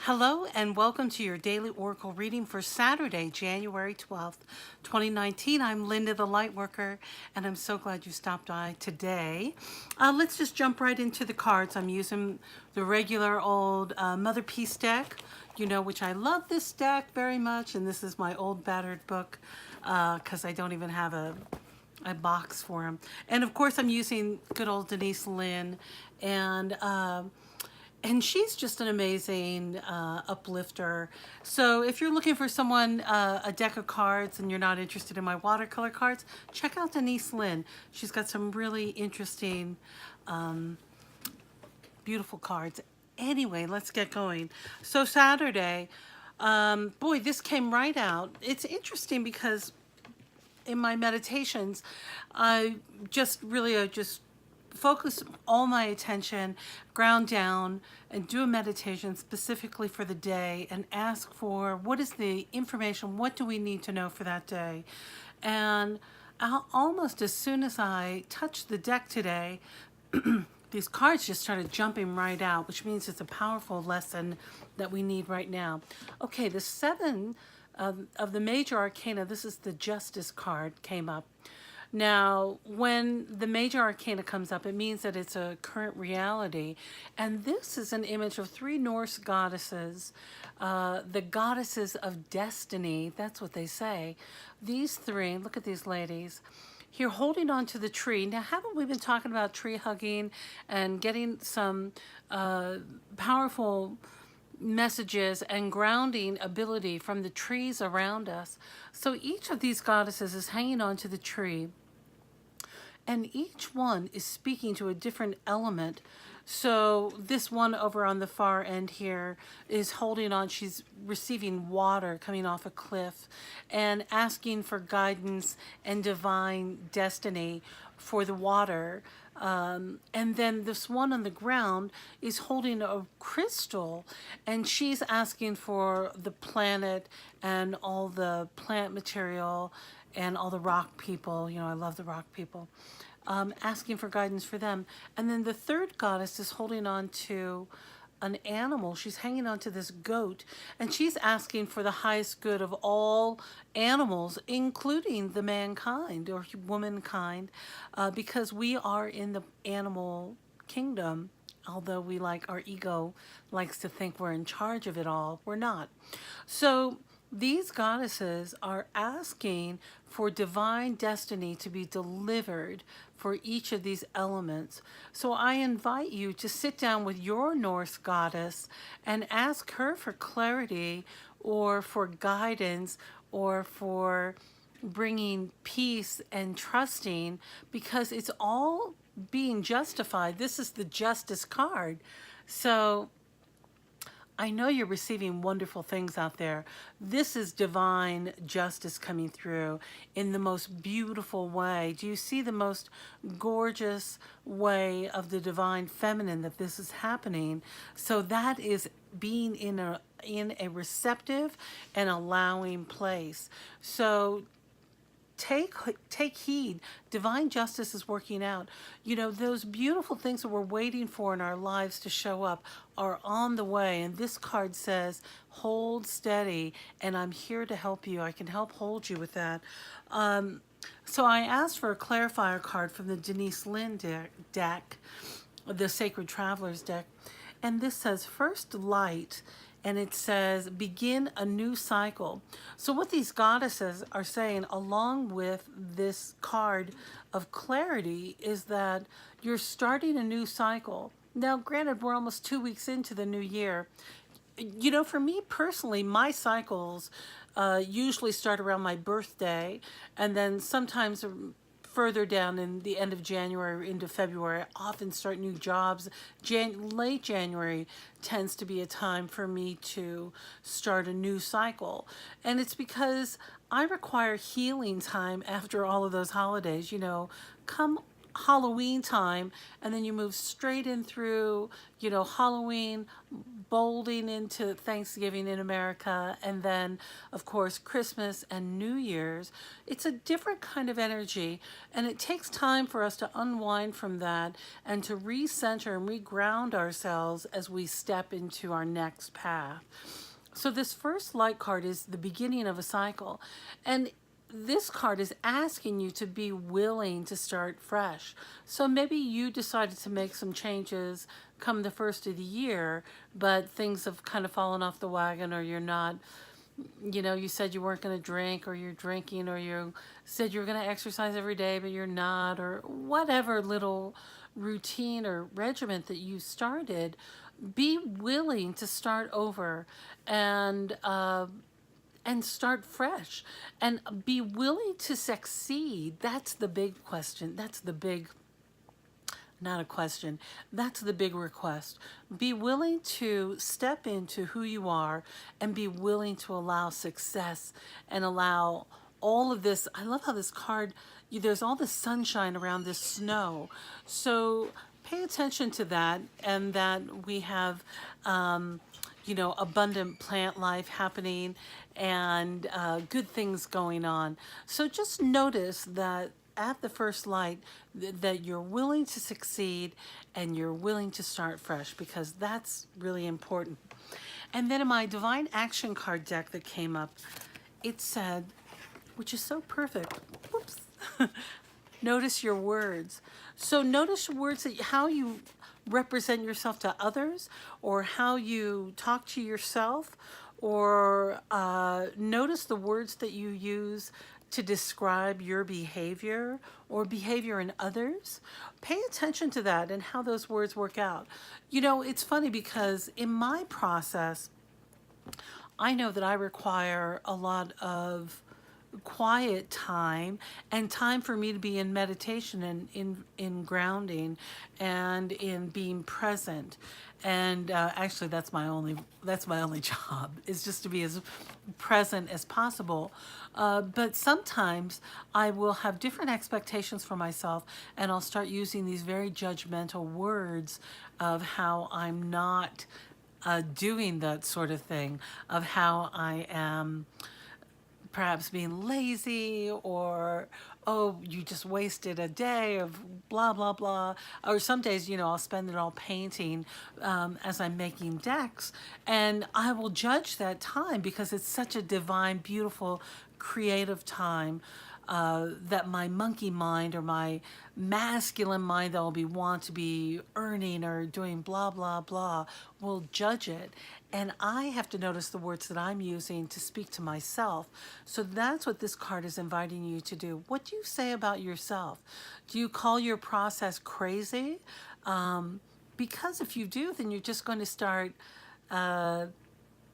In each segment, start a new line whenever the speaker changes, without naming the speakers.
Hello and welcome to your daily oracle reading for Saturday, January 12th, 2019. I'm Linda the Lightworker, and I'm so glad you stopped by today. Let's just jump right into the cards. I'm using the regular old Motherpeace deck, which I love this deck very much, and this is my old battered book because I don't even have a box for them. And of course, I'm using good old Denis Linn, and she's just an amazing uplifter. So if you're looking for someone, a deck of cards, and you're not interested in my watercolor cards, check out Denis Linn. She's got some really interesting, beautiful cards. Anyway, let's get going. So Saturday, boy, this came right out. It's interesting because in my meditations, I just really just focus all my attention, ground down, and do a meditation specifically for the day and ask for what is the information, what do we need to know for that day. And almost as soon as I touched the deck today, these cards just started jumping right out, which means it's a powerful lesson that we need right now. Okay, the seven of the major arcana, this is the Justice card, came up. Now, when the major arcana comes up, it means that it's a current reality. And this is an image of three Norse goddesses, the goddesses of destiny. That's what they say. These three, look at these ladies here holding on to the tree. Now, haven't we been talking about tree hugging and getting some powerful messages and grounding ability from the trees around us? So each of these goddesses is hanging on to the tree, and each one is speaking to a different element. So this one over on the far end here is holding on. She's receiving water coming off a cliff and asking for guidance and divine destiny for the water. And then this one on the ground is holding a crystal, and she's asking for the planet and all the plant material and all the rock people. I love the rock people. Asking for guidance for them. And then the third goddess is holding on to an animal. She's hanging on to this goat, and she's asking for the highest good of all animals, including the mankind or womankind, because we are in the animal kingdom. Although our ego likes to think we're in charge of it all, we're not. So these goddesses are asking for divine destiny to be delivered for each of these elements. So I invite you to sit down with your Norse goddess and ask her for clarity or for guidance or for bringing peace and trusting, because it's all being justified. This is the Justice card. So I know you're receiving wonderful things out there. This is divine justice coming through in the most beautiful way. Do you see the most gorgeous way of the divine feminine that this is happening? So that is being in a receptive and allowing place. So take heed. Divine justice is working out. Those beautiful things that we're waiting for in our lives to show up are on the way. And this card says, hold steady, and I'm here to help you. I can help hold you with that. So I asked for a clarifier card from the Denis Linn deck, the Sacred Travelers deck. And this says, first light. And it says, begin a new cycle. So what these goddesses are saying, along with this card of clarity, is that you're starting a new cycle. Now, granted, we're almost 2 weeks into the new year. For me personally, my cycles usually start around my birthday, and then sometimes further down in the end of January or into February. I often start new jobs. Late January tends to be a time for me to start a new cycle. And it's because I require healing time after all of those holidays. Come Halloween time, and then you move straight in through, Halloween, bolding into Thanksgiving in America, and then, of course, Christmas and New Year's. It's a different kind of energy, and it takes time for us to unwind from that and to recenter and reground ourselves as we step into our next path. So this first light card is the beginning of a cycle. And this card is asking you to be willing to start fresh. So maybe you decided to make some changes come the first of the year, but things have kind of fallen off the wagon, or you're not, you said you weren't going to drink, or you're drinking, or you said you were going to exercise every day, but you're not, or whatever little routine or regiment that you started. Be willing to start over and start fresh and be willing to succeed. That's the big question. That's the big, not a question, that's the big request. Be willing to step into who you are and be willing to allow success and allow all of this. I love how this card, there's all this sunshine around this snow. So pay attention to that, and that we have abundant plant life happening, and good things going on. So just notice that at the first light, that you're willing to succeed and you're willing to start fresh, because that's really important. And then in my divine action card deck that came up, it said, which is so perfect, whoops, notice your words. So notice your words, how you represent yourself to others, or how you talk to yourself, or notice the words that you use to describe your behavior or behavior in others. Pay attention to that and how those words work out. It's funny because in my process, I know that I require a lot of quiet time and time for me to be in meditation and in grounding and in being present. And actually that's my only job, is just to be as present as possible. But sometimes I will have different expectations for myself, and I'll start using these very judgmental words of how I'm not doing that sort of thing, of how I am perhaps being lazy, or, oh, you just wasted a day of blah, blah, blah. Or some days, I'll spend it all painting as I'm making decks. And I will judge that time because it's such a divine, beautiful, creative time. That my monkey mind or my masculine mind that will want to be earning or doing blah, blah, blah will judge it. And I have to notice the words that I'm using to speak to myself. So that's what this card is inviting you to do. What do you say about yourself? Do you call your process crazy? Because if you do, then you're just going to start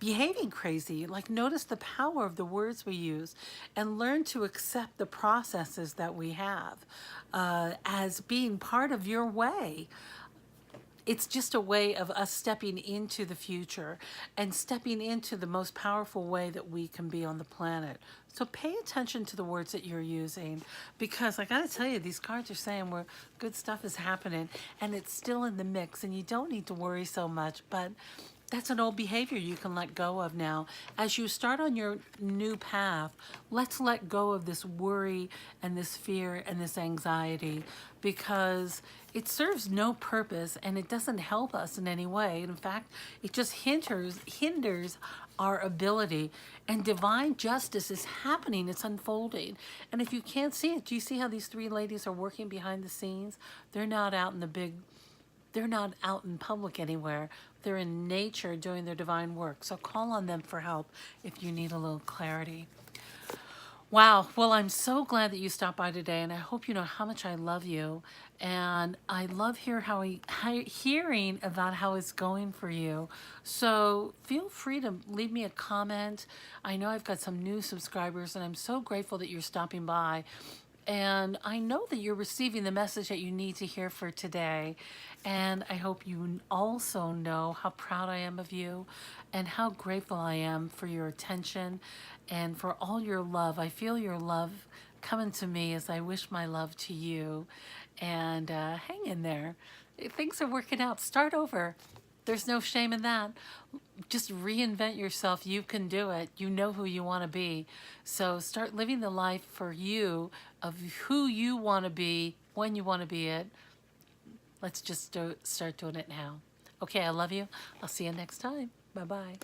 behaving crazy. Like, notice the power of the words we use and learn to accept the processes that we have as being part of your way. It's just a way of us stepping into the future and stepping into the most powerful way that we can be on the planet. So pay attention to the words that you're using, because I gotta tell you, these cards are saying where good stuff is happening and it's still in the mix, and you don't need to worry so much. But that's an old behavior you can let go of now. As you start on your new path, let's let go of this worry and this fear and this anxiety, because it serves no purpose and it doesn't help us in any way. In fact, it just hinders our ability. And divine justice is happening. It's unfolding. And if you can't see it, do you see how these three ladies are working behind the scenes? They're not out in public anywhere. They're in nature doing their divine work. So call on them for help if you need a little clarity. Wow. Well, I'm so glad that you stopped by today, and I hope you know how much I love you. And I love hearing about how it's going for you. So feel free to leave me a comment. I know I've got some new subscribers, and I'm so grateful that you're stopping by. And I know that you're receiving the message that you need to hear for today. And I hope you also know how proud I am of you and how grateful I am for your attention and for all your love. I feel your love coming to me as I wish my love to you. And hang in there. Things are working out. Start over. There's no shame in that. Just reinvent yourself. You can do it. You know who you want to be. So start living the life for you of who you want to be when you want to be it. Let's just start doing it now. Okay, I love you. I'll see you next time. Bye-bye.